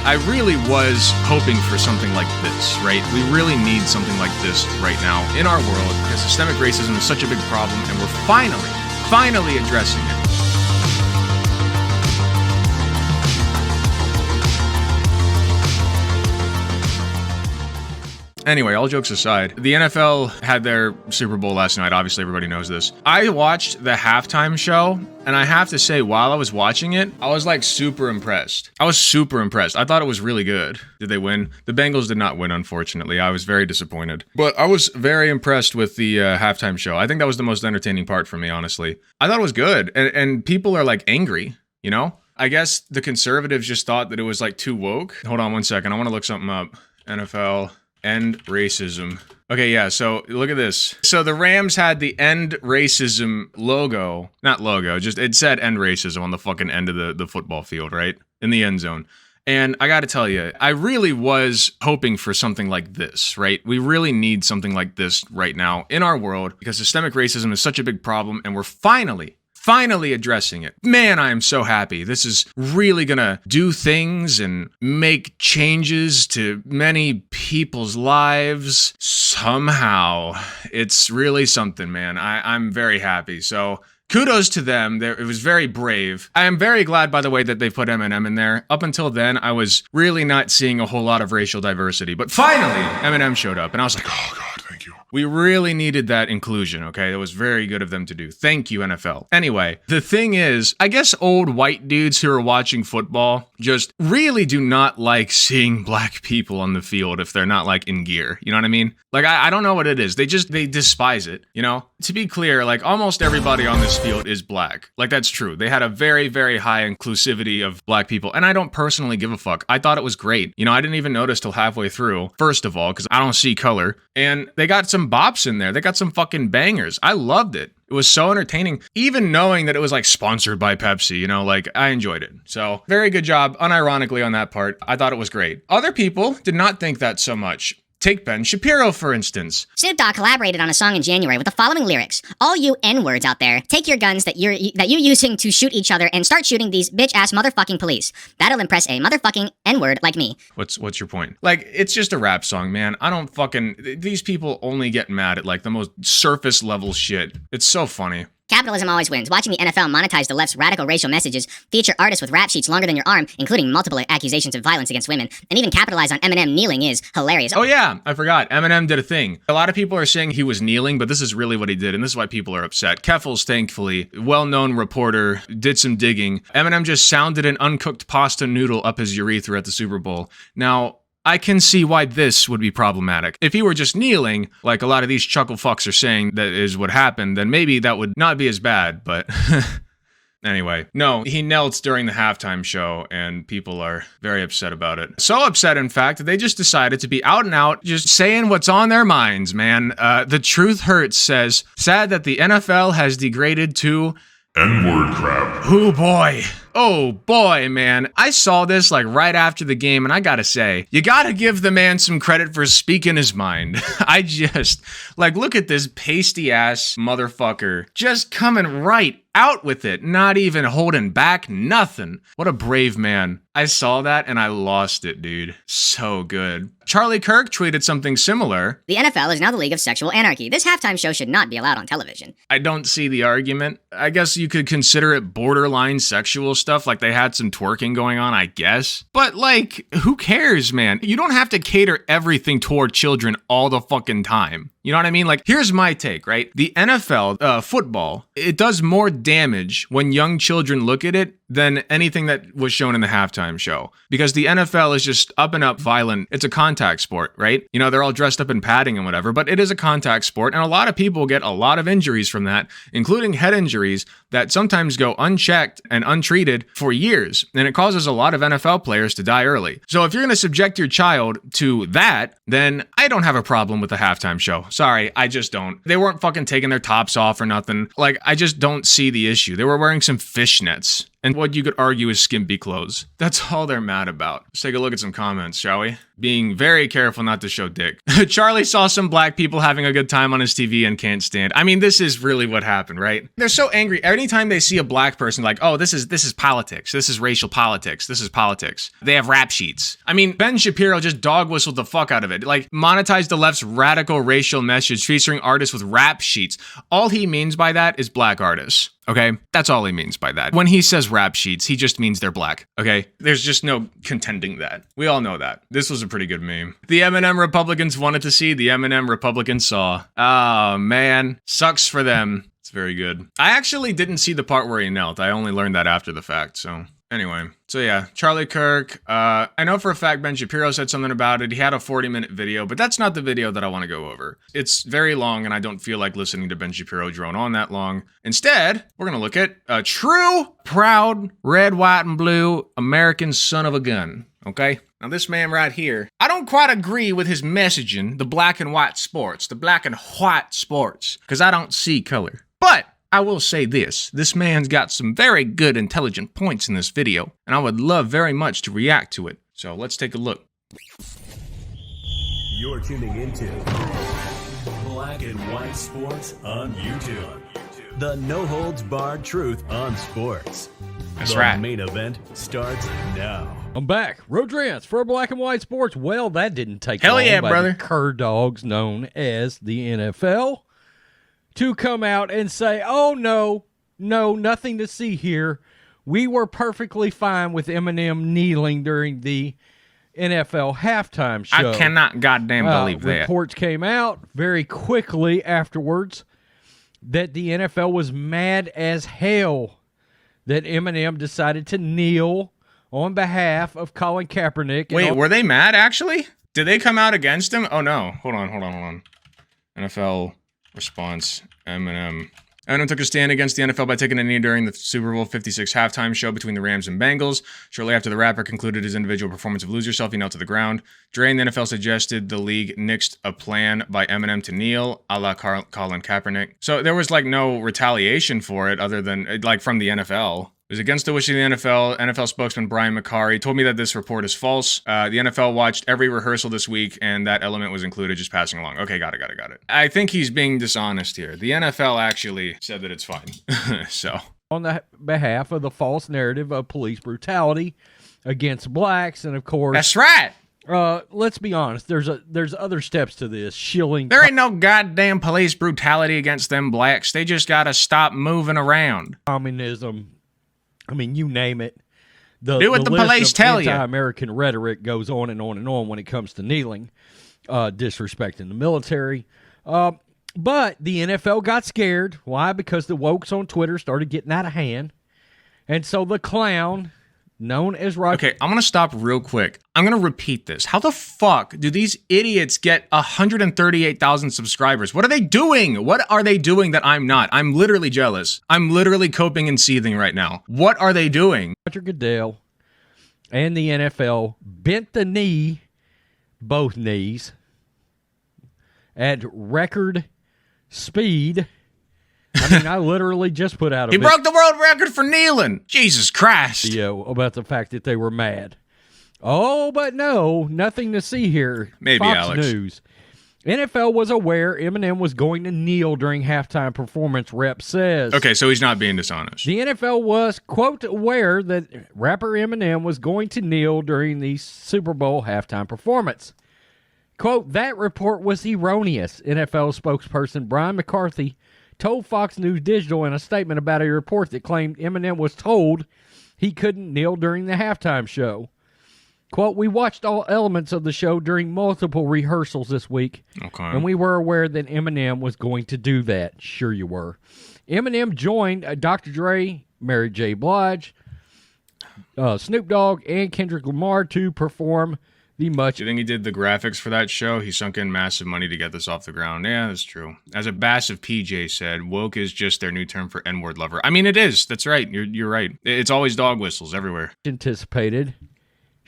I really was hoping for something like this, right? We really need something like this right now in our world because systemic racism is such a big problem and we're finally addressing it. Anyway, all jokes aside, the NFL had their Super Bowl last night. Obviously, everybody knows this. I watched the halftime show, and I have to say, while I was watching it, I was like super impressed. I thought it was really good. Did they win? The Bengals did not win, unfortunately. I was very disappointed. But I was very impressed with the halftime show. I think that was the most entertaining part for me, honestly. I thought it was good. And people are like angry, you know? I guess the conservatives just thought that it was like too woke. Hold on one second. I want to look something up. NFL... End racism. Okay, yeah, so look at this. So the Rams had the end racism logo. Not logo, just it said end racism on the fucking end of the football field, right? In the end zone. And I gotta tell you, I really was hoping for something like this, right? We really need something like this right now in our world because systemic racism is such a big problem and we're finally addressing it. Man, I am so happy. This is really gonna do things and make changes to many people's lives. Somehow. It's really something, man. I'm very happy. So kudos to them. It was very brave. I am very glad, by the way, that they put Eminem in there. Up until then, I was really not seeing a whole lot of racial diversity. But finally, Eminem showed up, and I was like, oh God, thank you. We really needed that inclusion, okay? It was very good of them to do. Thank you, NFL. Anyway, the thing is, I guess old white dudes who are watching football just really do not like seeing black people on the field if they're not like in gear. You know what I mean? Like, I don't know what it is. They despise it, you know? To be clear, like almost everybody on this field is black. Like that's true. They had a very, very high inclusivity of black people. And I don't personally give a fuck. I thought it was great. You know, I didn't even notice till halfway through, first of all, because I don't see color. And they got some bops in there. They got some fucking bangers. I loved it. It was so entertaining, even knowing that it was like sponsored by Pepsi, you know, like I enjoyed it. So very good job, unironically on that part. I thought it was great. Other people did not think that so much. Take Ben Shapiro, for instance. Snoop Dogg collaborated on a song in January with the following lyrics. All you N-words out there, take your guns that you're using to shoot each other and start shooting these bitch-ass motherfucking police. That'll impress a motherfucking N-word like me. What's your point? Like, it's just a rap song, man. I don't fucking... These people only get mad at, like, the most surface level shit. It's so funny. Capitalism always wins. Watching the NFL monetize the left's radical racial messages, feature artists with rap sheets longer than your arm, including multiple accusations of violence against women, and even capitalize on Eminem kneeling is hilarious. Oh yeah, I forgot. Eminem did a thing. A lot of people are saying he was kneeling, but this is really what he did, and this is why people are upset. Keffels, thankfully, well-known reporter, did some digging. Eminem just sounded an uncooked pasta noodle up his urethra at the Super Bowl. Now, I can see why this would be problematic. If he were just kneeling, like a lot of these chuckle fucks are saying that is what happened, then maybe that would not be as bad, but... Anyway, no, he knelt during the halftime show, and people are very upset about it. So upset, in fact, that they just decided to be out and out, just saying what's on their minds, man. The Truth Hurts says, sad that the NFL has degraded to... N-word crap. Oh boy, man. I saw this like right after the game and I gotta say, you gotta give the man some credit for speaking his mind. I just, like, look at this pasty ass motherfucker just coming right out with it, not even holding back, nothing. What a brave man. I saw that and I lost it, dude. So good. Charlie Kirk tweeted something similar. The NFL is now the league of sexual anarchy. This halftime show should not be allowed on television. I don't see the argument. I guess you could consider it borderline sexual stuff, like they had some twerking going on, I guess. But like, who cares, man? You don't have to cater everything toward children all the fucking time. You know what I mean? Like, here's my take, right? The NFL, football, it does more damage when young children look at it than anything that was shown in the halftime show. Because the NFL is just up and up violent. It's a contact sport, right? You know, they're all dressed up in padding and whatever, but it is a contact sport. And a lot of people get a lot of injuries from that, including head injuries that sometimes go unchecked and untreated for years. And it causes a lot of NFL players to die early. So if you're going to subject your child to that, then I don't have a problem with the halftime show. Sorry, I just don't. They weren't fucking taking their tops off or nothing. Like, I just don't see the issue. They were wearing some fishnets. and what you could argue is skimpy clothes. That's all they're mad about. Let's take a look at some comments, shall we? Being very careful not to show dick. Charlie saw some black people having a good time on his TV and can't stand. I mean, this is really what happened, right? They're so angry. Anytime they see a black person, like, oh, this is politics. This is racial politics. This is politics. They have rap sheets. I mean, Ben Shapiro just dog whistled the fuck out of it. Like, monetize the left's radical racial message featuring artists with rap sheets. All he means by that is black artists. Okay? That's all he means by that. When he says rap sheets, he just means they're black. Okay? There's just no contending that. We all know that. This was a pretty good meme. The Eminem Republicans wanted to see, the Eminem Republicans saw. Oh, man. Sucks for them. It's very good. I actually didn't see the part where he knelt. I only learned that after the fact, so... Anyway, so yeah, Charlie Kirk, I know for a fact Ben Shapiro said something about it. He had a 40-minute video, but that's not the video that I want to go over. It's very long, and I don't feel like listening to Ben Shapiro drone on that long. Instead, we're going to look at a true, proud, red, white, and blue American son of a gun, okay? Now this man right here, I don't quite agree with his messaging, the black and white sports, because I don't see color. But I will say this man's got some very good intelligent points in this video, and I would love very much to react to it. So let's take a look. You're tuning into Black and White Sports on YouTube. The no-holds-barred truth on sports. That's right. The main event starts now. I'm back. Rodrance for Black and White Sports. Well, that didn't take Hell long yeah, by brother. the cur dogs known as the NFL to come out and say, oh, no, nothing to see here. We were perfectly fine with Eminem kneeling during the NFL halftime show. I cannot goddamn believe that. Reports came out very quickly afterwards that the NFL was mad as hell that Eminem decided to kneel on behalf of Colin Kaepernick. Wait, were they mad, actually? Did they come out against him? Oh, no. Hold on. NFL response, Eminem. Eminem took a stand against the NFL by taking a knee during the Super Bowl 56 halftime show between the Rams and Bengals. Shortly after the rapper concluded his individual performance of Lose Yourself, he knelt to the ground. Dre and the NFL suggested the league nixed a plan by Eminem to kneel, a la Colin Kaepernick. So there was like no retaliation for it other than like from the NFL. It was against the wish of the NFL. NFL spokesman Brian McCarry told me that this report is false. The NFL watched every rehearsal this week, and that element was included, just passing along. Okay, got it. I think he's being dishonest here. The NFL actually said that it's fine. So, on the behalf of the false narrative of police brutality against blacks, and of course, that's right. Let's be honest. There's other steps to this. Shilling. There ain't no goddamn police brutality against them blacks. They just gotta stop moving around. Communism. I mean, you name it. Do what the police tell you. Anti-American rhetoric goes on and on and on when it comes to kneeling, disrespecting the military. But the NFL got scared. Why? Because the wokes on Twitter started getting out of hand. And so the clown, known as Roger... Okay, I'm going to stop real quick. I'm going to repeat this. How the fuck do these idiots get 138,000 subscribers? What are they doing? What are they doing that I'm not? I'm literally jealous. I'm literally coping and seething right now. What are they doing? Roger Goodell and the NFL bent the knee, both knees, at record speed. I mean, I literally just put out a He broke the world record for kneeling. Jesus Christ. video about the fact that they were mad. Oh, but no, nothing to see here. Maybe, Fox Alex. News. NFL was aware Eminem was going to kneel during halftime performance, Rep says. Okay, so he's not being dishonest. The NFL was, quote, aware that rapper Eminem was going to kneel during the Super Bowl halftime performance. Quote, that report was erroneous, NFL spokesperson Brian McCarthy told Fox News Digital in a statement about a report that claimed Eminem was told he couldn't kneel during the halftime show. Quote, we watched all elements of the show during multiple rehearsals this week, and we were aware that Eminem was going to do that. Sure you were. Eminem joined Dr. Dre, Mary J. Blige, Snoop Dogg, and Kendrick Lamar to perform the much... Do you think he did the graphics for that show? He sunk in massive money to get this off the ground. Yeah, that's true. As a massive PJ said, woke is just their new term for N-word lover. I mean, it is. That's right. You're right. It's always dog whistles everywhere. Anticipated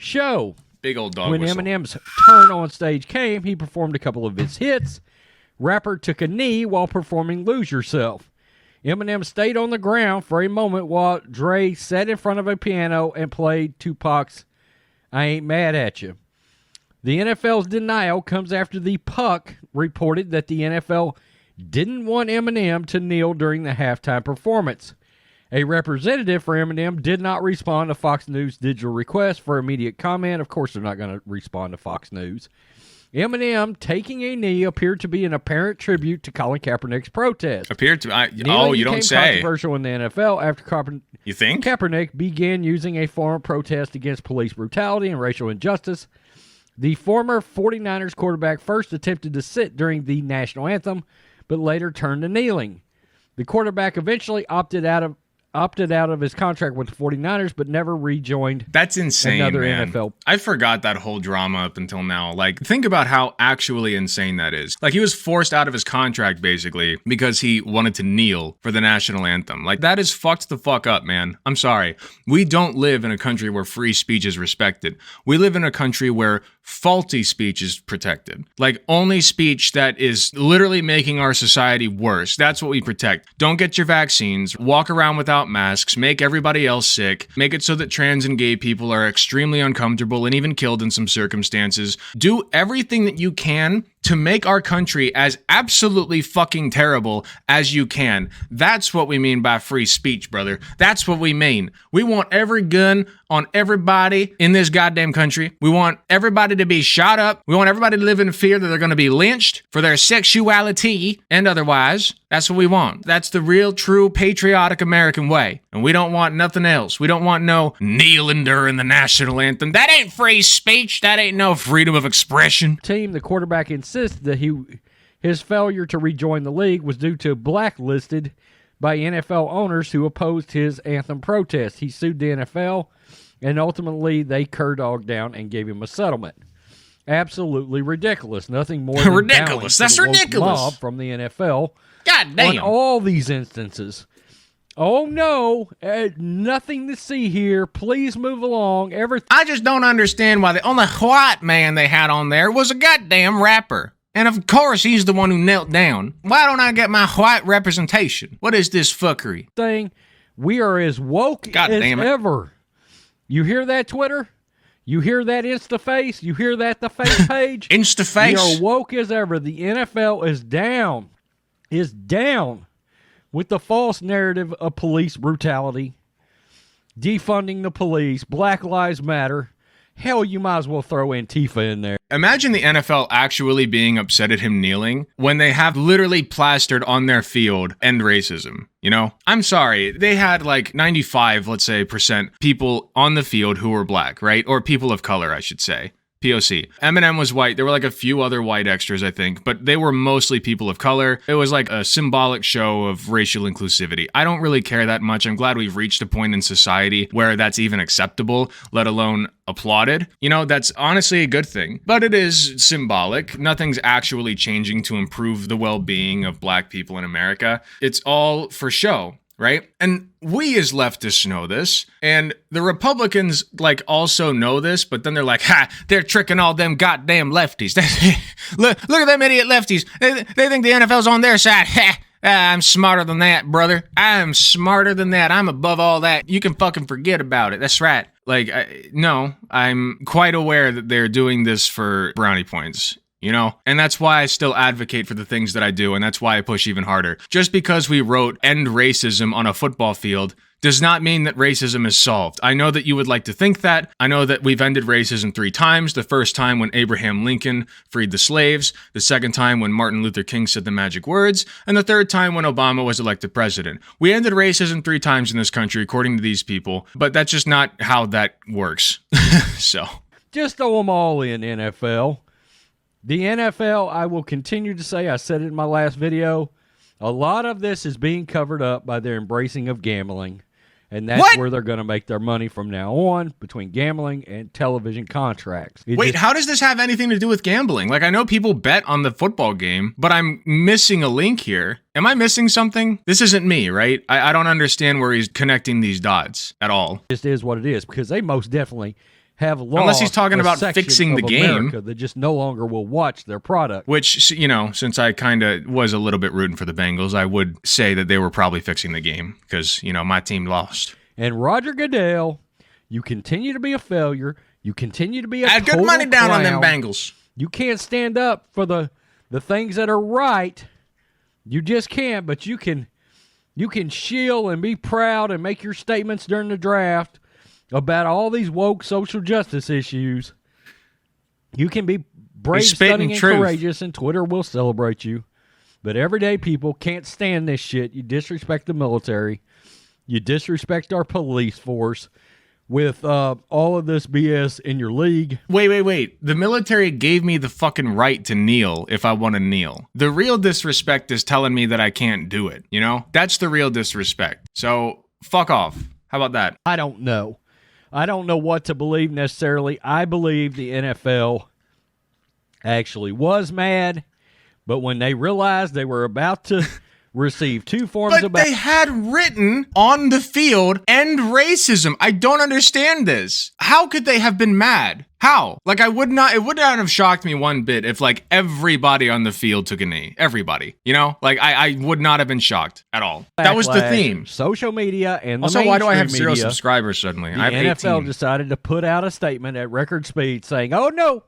show. Big old dog when whistle. Eminem's turn on stage came, he performed a couple of his hits. Rapper took a knee while performing Lose Yourself. Eminem stayed on the ground for a moment while Dre sat in front of a piano and played Tupac's I Ain't Mad at You. The NFL's denial comes after the Puck reported that the NFL didn't want Eminem to kneel during the halftime performance. A representative for Eminem did not respond to Fox News' digital request for immediate comment. Of course, they're not going to respond to Fox News. Eminem taking a knee appeared to be an apparent tribute to Colin Kaepernick's protest. Appeared to. Kneeling You don't became say. Controversial in the NFL after You think? Kaepernick began using a form of protest against police brutality and racial injustice. The former 49ers quarterback first attempted to sit during the national anthem, but later turned to kneeling. The quarterback eventually opted out of his contract with the 49ers, but never rejoined. That's insane, another man. NFL. I forgot that whole drama up until now. Like, think about how actually insane that is. Like, he was forced out of his contract, basically, because he wanted to kneel for the national anthem. Like, that is fucked the fuck up, man. I'm sorry. We don't live in a country where free speech is respected. We live in a country where faulty speech is protected. Like, only speech that is literally making our society worse. That's what we protect. Don't get your vaccines. Walk around without masks. Make everybody else sick. Make it so that trans and gay people are extremely uncomfortable and even killed in some circumstances. Do everything that you can to make our country as absolutely fucking terrible as you can. That's what we mean by free speech, brother. That's what we mean. We want every gun on everybody in this goddamn country. We want everybody to be shot up. We want everybody to live in fear that they're going to be lynched for their sexuality and otherwise. That's what we want. That's the real, true, patriotic American way. And we don't want nothing else. We don't want no kneeling during the national anthem. That ain't free speech. That ain't no freedom of expression. The quarterback insisted that his failure to rejoin the league was due to blacklisted by NFL owners who opposed his anthem protest. He sued the NFL, and ultimately they cur-dogged down and gave him a settlement. Absolutely ridiculous. Nothing more than ridiculous. That's ridiculous. Mob from the NFL. God damn. On all these instances. Oh no, nothing to see here. Please move along. I just don't understand why the only white man they had on there was a goddamn rapper. And of course, he's the one who knelt down. Why don't I get my white representation? What is this fuckery? We are as woke as ever. You hear that, Twitter? You hear that, InstaFace? You hear that, the face page? InstaFace? We are woke as ever. The NFL is down. With the false narrative of police brutality, defunding the police, Black Lives Matter. Hell, you might as well throw Antifa in there. Imagine the NFL actually being upset at him kneeling when they have literally plastered on their field end racism. You know, I'm sorry. They had like 95, let's say, % people on the field who were black, right? Or people of color, I should say. POC. Eminem was white. There were like a few other white extras, I think, but they were mostly people of color. It was like a symbolic show of racial inclusivity. I don't really care that much. I'm glad we've reached a point in society where that's even acceptable, let alone applauded. You know, that's honestly a good thing, but it is symbolic. Nothing's actually changing to improve the well-being of black people in America. It's all for show. Right? And we as leftists know this, and the Republicans like also know this, but then they're like, they're tricking all them goddamn lefties. look at them idiot lefties. They think the NFL's on their side. I'm smarter than that, brother. I'm smarter than that. I'm above all that. You can fucking forget about it. That's right. Like, no, I'm quite aware that they're doing this for brownie points. You know, and that's why I still advocate for the things that I do, and that's why I push even harder. Just because we wrote end racism on a football field does not mean that racism is solved. I know that you would like to think that. I know that we've ended racism 3 times. The first time when Abraham Lincoln freed the slaves, the second time when Martin Luther King said the magic words, and the third time when Obama was elected president. We ended racism 3 times in this country, according to these people, but that's just not how that works. So. Just throw them all in, NFL. The NFL, I will continue to say, I said it in my last video, a lot of this is being covered up by their embracing of gambling. And that's where they're going to make their money from now on, between gambling and television contracts. Wait, how does this have anything to do with gambling? Like, I know people bet on the football game, but I'm missing a link here. Am I missing something? This isn't me, right? I don't understand where he's connecting these dots at all. This is what it is, because they most definitely have lost Unless he's talking a about section fixing the of game. America that just no longer will watch their product. Which, you know, since I kind of was a little bit rooting for the Bengals, I would say that they were probably fixing the game because, you know, my team lost. And Roger Goodell, you continue to be a failure. You continue to be a I had good total money down on them clown. Bengals. You can't stand up for the things that are right. You just can't, but you can shield and be proud and make your statements during the draft about all these woke social justice issues. You can be brave, spitting stunning, and truth. courageous, and Twitter will celebrate you. But everyday people can't stand this shit. You disrespect the military. You disrespect our police force with all of this BS in your league. Wait. The military gave me the fucking right to kneel if I want to kneel. The real disrespect is telling me that I can't do it, you know? That's the real disrespect. So, fuck off. How about that? I don't know. I don't know what to believe necessarily. I believe the NFL actually was mad, but when they realized they were about to receive two forms But they had written on the field, end racism. I don't understand this. How could they have been mad? How? Like, it would not have shocked me one bit if, like, everybody on the field took a knee. Everybody. You know? Like, I would not have been shocked at all. That was the backlash, theme. Social media and the Also, why do I have mainstream zero media, subscribers suddenly? The I have NFL 18. decided to put out a statement at record speed saying, oh, no,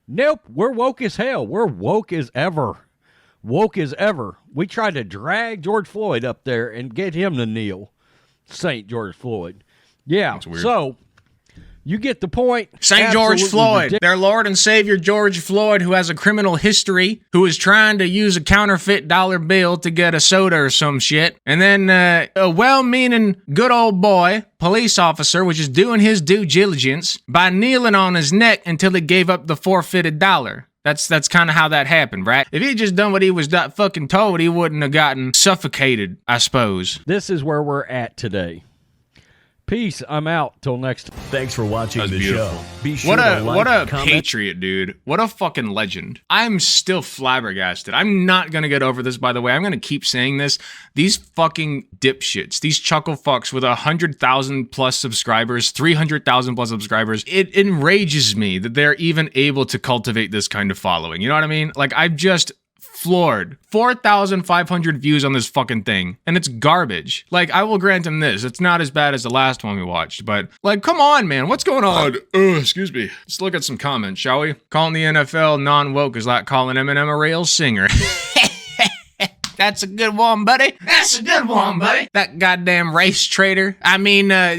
nope, we're woke as hell. We're woke as ever. Woke as ever. We tried to drag George Floyd up there and get him to kneel. Saint George Floyd. Yeah, That's weird. so you get the point. St. George Absolutely Floyd, ridiculous. their Lord and Savior George Floyd, who has a criminal history, who is trying to use a counterfeit dollar bill to get a soda or some shit. And then a well-meaning good old boy, police officer, which is doing his due diligence by kneeling on his neck until he gave up the forfeited dollar. That's kind of how that happened, right? If he just done what he was fucking told, he wouldn't have gotten suffocated, I suppose. This is where we're at today. Peace. I'm out. Till next time. Thanks for watching That's the beautiful. show. Be sure What to a like, comment, patriot, dude. What a fucking legend. I'm still flabbergasted. I'm not gonna get over this, by the way. I'm gonna keep saying this. These fucking dipshits, these chuckle fucks with 100,000 plus subscribers, 300,000 plus subscribers, it enrages me that they're even able to cultivate this kind of following. You know what I mean? Like, I've just floored. 4,500 views on this fucking thing, and it's garbage. Like, I will grant him this. It's not as bad as the last one we watched, but, like, come on, man. What's going on? Excuse me. Let's look at some comments, shall we? Calling the NFL non-woke is like calling Eminem a real singer. That's a good one, buddy. That's a good one, buddy. That goddamn race traitor. I mean, I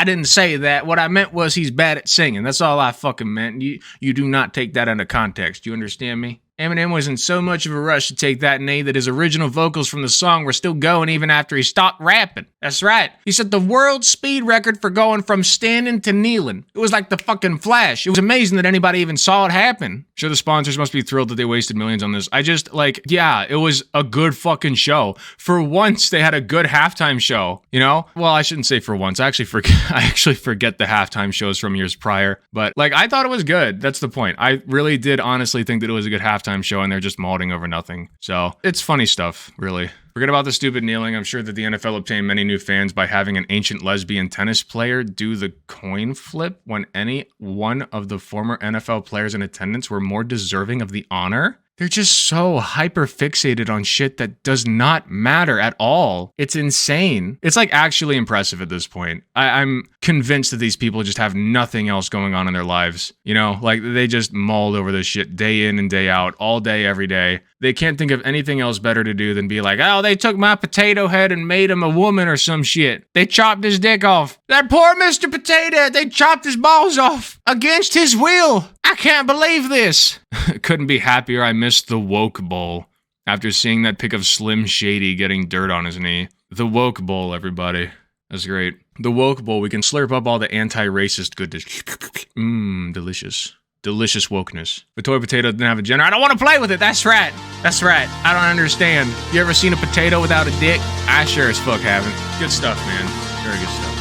didn't say that. What I meant was he's bad at singing. That's all I fucking meant. You do not take that into context. You understand me? Eminem was in so much of a rush to take that knee that his original vocals from the song were still going even after he stopped rapping. That's right. He set the world speed record for going from standing to kneeling. It was like the fucking Flash. It was amazing that anybody even saw it happen. Sure, the sponsors must be thrilled that they wasted millions on this. I just, like, yeah, it was a good fucking show. For once, they had a good halftime show, you know? Well, I shouldn't say for once. I actually forget the halftime shows from years prior. But, like, I thought it was good. That's the point. I really did honestly think that it was a good halftime show, and they're just malding over nothing. So it's funny stuff, really. Forget about the stupid kneeling. I'm sure that the NFL obtained many new fans by having an ancient lesbian tennis player do the coin flip when any one of the former NFL players in attendance were more deserving of the honor. They're just so hyper fixated on shit that does not matter at all. It's insane. It's like actually impressive at this point. I'm convinced that these people just have nothing else going on in their lives. You know, like they just mauled over this shit day in and day out, all day, every day. They can't think of anything else better to do than be like, oh, they took my potato head and made him a woman or some shit. They chopped his dick off. That poor Mr. Potato, they chopped his balls off against his will. I can't believe this. Couldn't be happier I missed the woke bowl after seeing that pic of Slim Shady getting dirt on his knee. The woke bowl, everybody. That's great. The woke bowl, we can slurp up all the anti-racist goodness. Delicious. Delicious wokeness. The toy potato didn't have a gender. I don't want to play with it. That's right. That's right. I don't understand. You ever seen a potato without a dick? I sure as fuck haven't. Good stuff, man. Very good stuff.